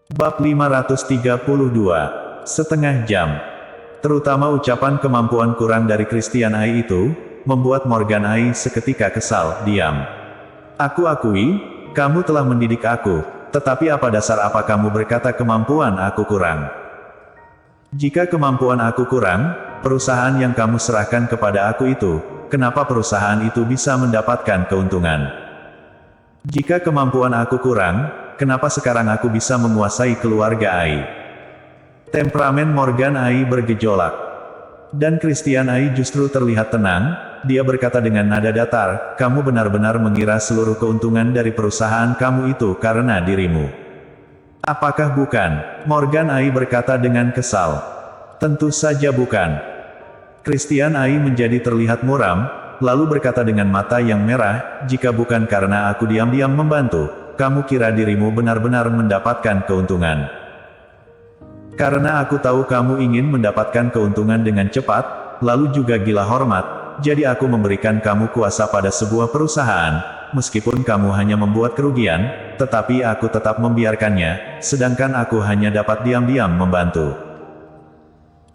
Bab 532. Setengah jam. Terutama ucapan kemampuan kurang dari Christian Ai itu, membuat Morgan Ai seketika kesal, diam. Aku akui, kamu telah mendidik aku, tetapi apa dasar apa kamu berkata kemampuan aku kurang? Jika kemampuan aku kurang, perusahaan yang kamu serahkan kepada aku itu, kenapa perusahaan itu bisa mendapatkan keuntungan? Jika kemampuan aku kurang, kenapa sekarang aku bisa menguasai keluarga Ai? Temperamen Morgan Ai bergejolak. Dan Christian Ai justru terlihat tenang, dia berkata dengan nada datar, kamu benar-benar mengira seluruh keuntungan dari perusahaan kamu itu karena dirimu. Apakah bukan? Morgan Ai berkata dengan kesal. Tentu saja bukan. Christian Ai menjadi terlihat muram, lalu berkata dengan mata yang merah, jika bukan karena aku diam-diam membantu, kamu kira dirimu benar-benar mendapatkan keuntungan. Karena aku tahu kamu ingin mendapatkan keuntungan dengan cepat, lalu juga gila hormat, jadi aku memberikan kamu kuasa pada sebuah perusahaan, meskipun kamu hanya membuat kerugian, tetapi aku tetap membiarkannya, sedangkan aku hanya dapat diam-diam membantu.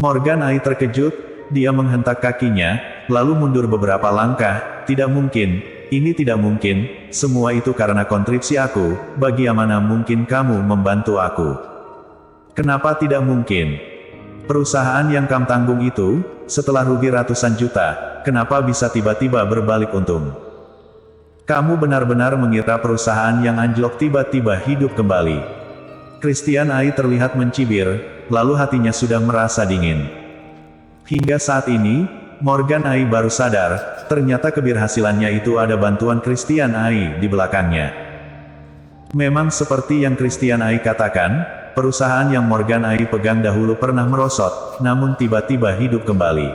Morgan Ai terkejut, dia menghentak kakinya, lalu mundur beberapa langkah, tidak mungkin, ini tidak mungkin, semua itu karena kontripsi aku, bagaimana mungkin kamu membantu aku? Kenapa tidak mungkin? Perusahaan yang kamu tanggung itu, setelah rugi ratusan juta, kenapa bisa tiba-tiba berbalik untung? Kamu benar-benar mengira perusahaan yang anjlok tiba-tiba hidup kembali. Christian Ai terlihat mencibir, lalu hatinya sudah merasa dingin. Hingga saat ini, Morgan Ai baru sadar, ternyata keberhasilannya itu ada bantuan Christian Ai di belakangnya. Memang seperti yang Christian Ai katakan, perusahaan yang Morgan Ai pegang dahulu pernah merosot, namun tiba-tiba hidup kembali.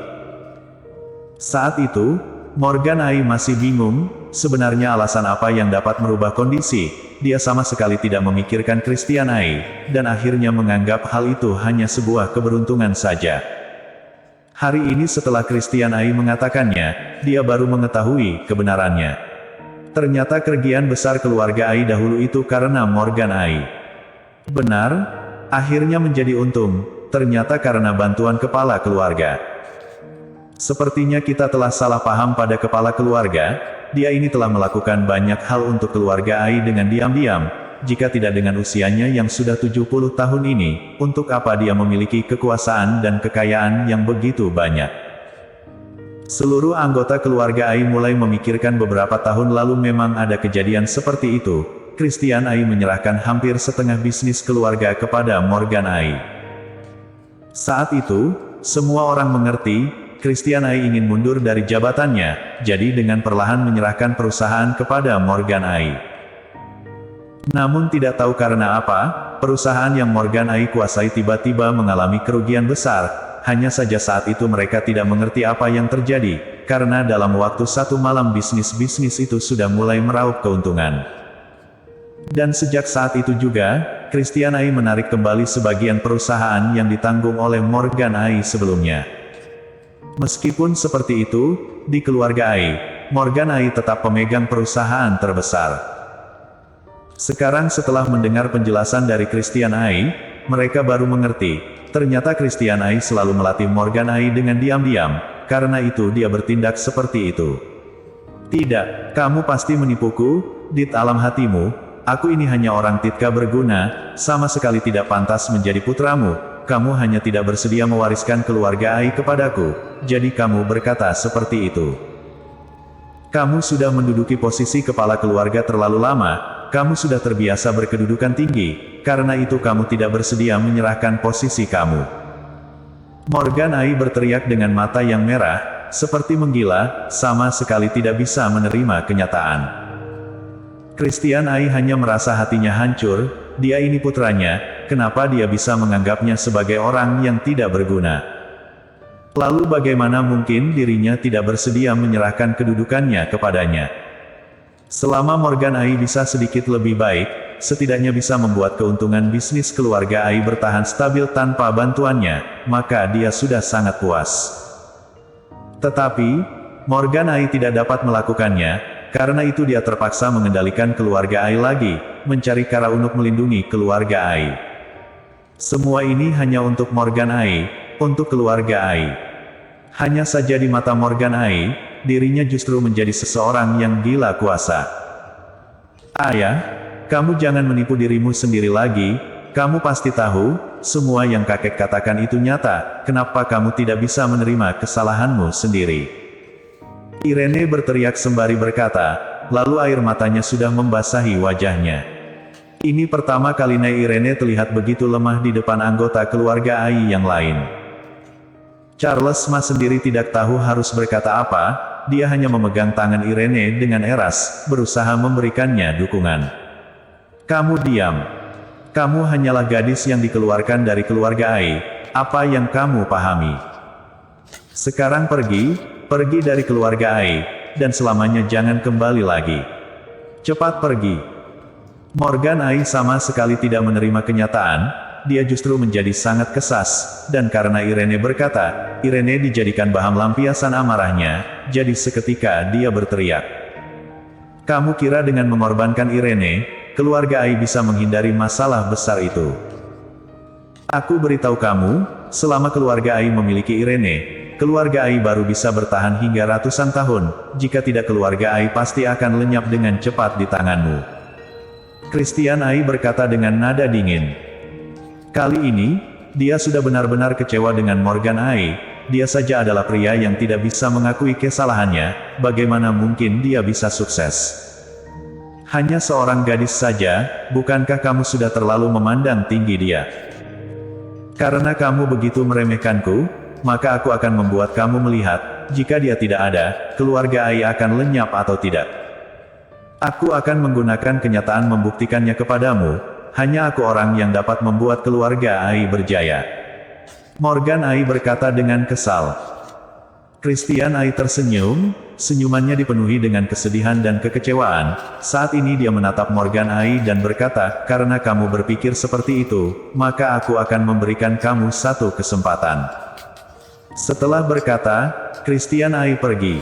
Saat itu, Morgan Ai masih bingung, sebenarnya alasan apa yang dapat merubah kondisi, dia sama sekali tidak memikirkan Christian Ai, dan akhirnya menganggap hal itu hanya sebuah keberuntungan saja. Hari ini setelah Christian Ai mengatakannya, dia baru mengetahui kebenarannya. Ternyata kerugian besar keluarga Ai dahulu itu karena Morgan Ai. Benar, akhirnya menjadi untung, ternyata karena bantuan kepala keluarga. Sepertinya kita telah salah paham pada kepala keluarga, dia ini telah melakukan banyak hal untuk keluarga Ai dengan diam-diam, jika tidak dengan usianya yang sudah 70 tahun ini, untuk apa dia memiliki kekuasaan dan kekayaan yang begitu banyak? Seluruh anggota keluarga Ai mulai memikirkan beberapa tahun lalu memang ada kejadian seperti itu, Christian Ai menyerahkan hampir setengah bisnis keluarga kepada Morgan Ai. Saat itu, semua orang mengerti, Christian Ai ingin mundur dari jabatannya, jadi dengan perlahan menyerahkan perusahaan kepada Morgan Ai. Namun tidak tahu karena apa, perusahaan yang Morgan Ai kuasai tiba-tiba mengalami kerugian besar, hanya saja saat itu mereka tidak mengerti apa yang terjadi, karena dalam waktu satu malam bisnis-bisnis itu sudah mulai meraup keuntungan. Dan sejak saat itu juga, Christian Ai menarik kembali sebagian perusahaan yang ditanggung oleh Morgan Ai sebelumnya. Meskipun seperti itu, di keluarga Ai, Morgan Ai tetap pemegang perusahaan terbesar. Sekarang setelah mendengar penjelasan dari Christian Ai, mereka baru mengerti, ternyata Christian Ai selalu melatih Morgan Ai dengan diam-diam, karena itu dia bertindak seperti itu. Tidak, kamu pasti menipuku, di dalam hatimu, aku ini hanya orang Titka berguna, sama sekali tidak pantas menjadi putramu, kamu hanya tidak bersedia mewariskan keluarga Ai kepadaku, jadi kamu berkata seperti itu. Kamu sudah menduduki posisi kepala keluarga terlalu lama, kamu sudah terbiasa berkedudukan tinggi, karena itu kamu tidak bersedia menyerahkan posisi kamu. Morgan Ai berteriak dengan mata yang merah, seperti menggila, sama sekali tidak bisa menerima kenyataan. Christian Ai hanya merasa hatinya hancur, dia ini putranya, kenapa dia bisa menganggapnya sebagai orang yang tidak berguna? Lalu bagaimana mungkin dirinya tidak bersedia menyerahkan kedudukannya kepadanya? Selama Morgan Ai bisa sedikit lebih baik, setidaknya bisa membuat keuntungan bisnis keluarga Ai bertahan stabil tanpa bantuannya, maka dia sudah sangat puas. Tetapi, Morgan Ai tidak dapat melakukannya, karena itu dia terpaksa mengendalikan keluarga Ai lagi, mencari cara untuk melindungi keluarga Ai. Semua ini hanya untuk Morgan Ai, untuk keluarga Ai. Hanya saja di mata Morgan Ai, dirinya justru menjadi seseorang yang gila kuasa. Ayah, kamu jangan menipu dirimu sendiri lagi, kamu pasti tahu, semua yang kakek katakan itu nyata, kenapa kamu tidak bisa menerima kesalahanmu sendiri? Irene berteriak sembari berkata, lalu air matanya sudah membasahi wajahnya. Ini pertama kalinya Irene terlihat begitu lemah di depan anggota keluarga Ai yang lain. Charles Ma sendiri tidak tahu harus berkata apa, dia hanya memegang tangan Irene dengan eras, berusaha memberikannya dukungan. Kamu diam. Kamu hanyalah gadis yang dikeluarkan dari keluarga Ai, apa yang kamu pahami? Sekarang pergi dari keluarga Ai, dan selamanya jangan kembali lagi. Cepat pergi. Morgan Ai sama sekali tidak menerima kenyataan, dia justru menjadi sangat kesas, dan karena Irene berkata, Irene dijadikan bahan lampiasan amarahnya, jadi seketika dia berteriak. Kamu kira dengan mengorbankan Irene, keluarga Ai bisa menghindari masalah besar itu? Aku beritahu kamu, selama keluarga Ai memiliki Irene, keluarga Ai baru bisa bertahan hingga ratusan tahun, jika tidak keluarga Ai pasti akan lenyap dengan cepat di tanganmu. Christian Ai berkata dengan nada dingin. Kali ini, dia sudah benar-benar kecewa dengan Morgan Ai, dia saja adalah pria yang tidak bisa mengakui kesalahannya, bagaimana mungkin dia bisa sukses? Hanya seorang gadis saja, bukankah kamu sudah terlalu memandang tinggi dia? Karena kamu begitu meremehkanku, maka aku akan membuat kamu melihat, jika dia tidak ada, keluarga Ai akan lenyap atau tidak. Aku akan menggunakan kenyataan membuktikannya kepadamu, hanya aku orang yang dapat membuat keluarga Ai berjaya. Morgan Ai berkata dengan kesal. Christian Ai tersenyum, senyumannya dipenuhi dengan kesedihan dan kekecewaan, saat ini dia menatap Morgan Ai dan berkata, karena kamu berpikir seperti itu, maka aku akan memberikan kamu satu kesempatan. Setelah berkata, Christian Ai pergi.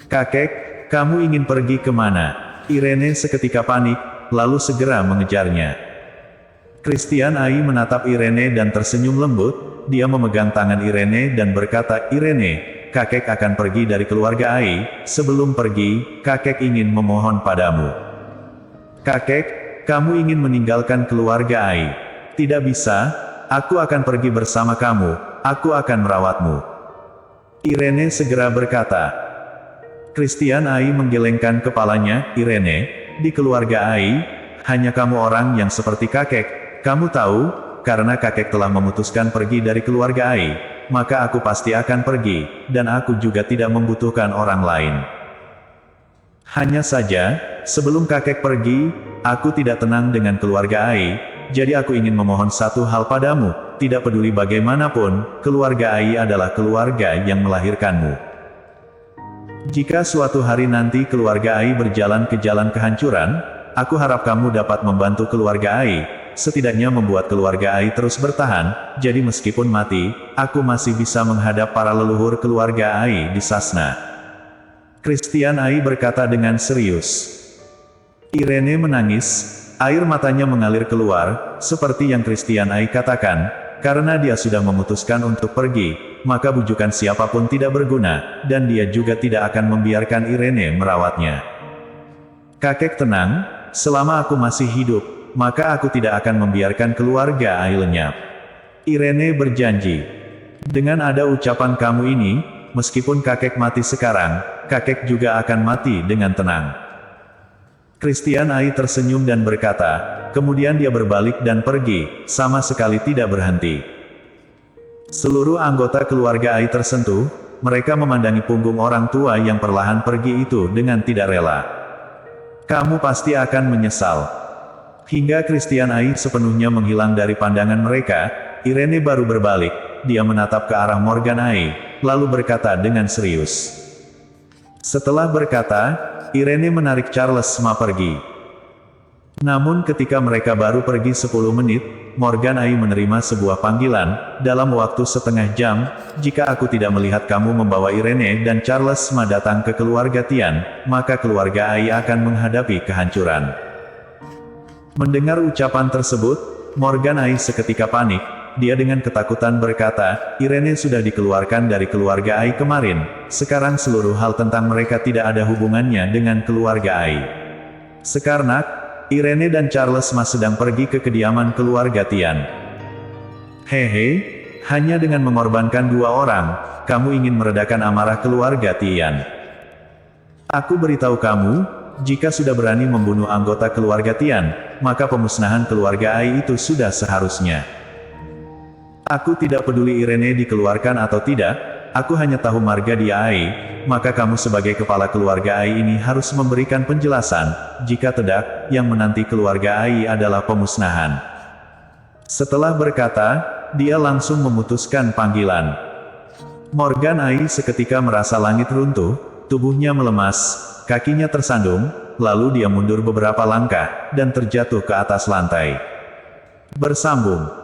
Kakek, kamu ingin pergi kemana? Irene seketika panik, lalu segera mengejarnya. Christian Ai menatap Irene dan tersenyum lembut, dia memegang tangan Irene dan berkata, Irene, kakek akan pergi dari keluarga Ai, sebelum pergi, kakek ingin memohon padamu. Kakek, kamu ingin meninggalkan keluarga Ai. Tidak bisa, aku akan pergi bersama kamu, aku akan merawatmu. Irene segera berkata. Christian Ai menggelengkan kepalanya, Irene, di keluarga Ai, hanya kamu orang yang seperti kakek, kamu tahu, karena kakek telah memutuskan pergi dari keluarga Ai, maka aku pasti akan pergi, dan aku juga tidak membutuhkan orang lain. Hanya saja, sebelum kakek pergi, aku tidak tenang dengan keluarga Ai, jadi aku ingin memohon satu hal padamu, tidak peduli bagaimanapun, keluarga Ai adalah keluarga yang melahirkanmu. Jika suatu hari nanti keluarga Ai berjalan ke jalan kehancuran, aku harap kamu dapat membantu keluarga Ai, setidaknya membuat keluarga Ai terus bertahan, jadi meskipun mati, aku masih bisa menghadap para leluhur keluarga Ai di Sasna. Christian Ai berkata dengan serius. Irene menangis, air matanya mengalir keluar, seperti yang Christian Ai katakan, karena dia sudah memutuskan untuk pergi, maka bujukan siapapun tidak berguna, dan dia juga tidak akan membiarkan Irene merawatnya. Kakek tenang, selama aku masih hidup, maka aku tidak akan membiarkan keluarga Ai lenyap. Irene berjanji. Dengan ada ucapan kamu ini, meskipun kakek mati sekarang, kakek juga akan mati dengan tenang. Christian Ai tersenyum dan berkata, kemudian dia berbalik dan pergi, sama sekali tidak berhenti. Seluruh anggota keluarga Ai tersentuh, mereka memandangi punggung orang tua yang perlahan pergi itu dengan tidak rela. Kamu pasti akan menyesal. Hingga Christian Ai sepenuhnya menghilang dari pandangan mereka, Irene baru berbalik, dia menatap ke arah Morgan Ai, lalu berkata dengan serius. Setelah berkata, Irene menarik Charles Ma pergi. Namun ketika mereka baru pergi 10 menit, Morgan Ai menerima sebuah panggilan, dalam waktu setengah jam, jika aku tidak melihat kamu membawa Irene dan Charles Ma datang ke keluarga Tian, maka keluarga Ai akan menghadapi kehancuran. Mendengar ucapan tersebut, Morgan Ai seketika panik. Dia dengan ketakutan berkata, Irene sudah dikeluarkan dari keluarga Ai kemarin. Sekarang seluruh hal tentang mereka tidak ada hubungannya dengan keluarga Ai. Sekarang, Irene dan Charles Mas sedang pergi ke kediaman keluarga Tian. Hehe, hanya dengan mengorbankan 2 orang, kamu ingin meredakan amarah keluarga Tian. Aku beritahu kamu, jika sudah berani membunuh anggota keluarga Tian, maka pemusnahan keluarga Ai itu sudah seharusnya. Aku tidak peduli Irene dikeluarkan atau tidak, aku hanya tahu marga dia Ai, maka kamu sebagai kepala keluarga Ai ini harus memberikan penjelasan, jika tidak, yang menanti keluarga Ai adalah pemusnahan. Setelah berkata, dia langsung memutuskan panggilan. Morgan Ai seketika merasa langit runtuh, tubuhnya melemas, kakinya tersandung, lalu dia mundur beberapa langkah, dan terjatuh ke atas lantai. Bersambung.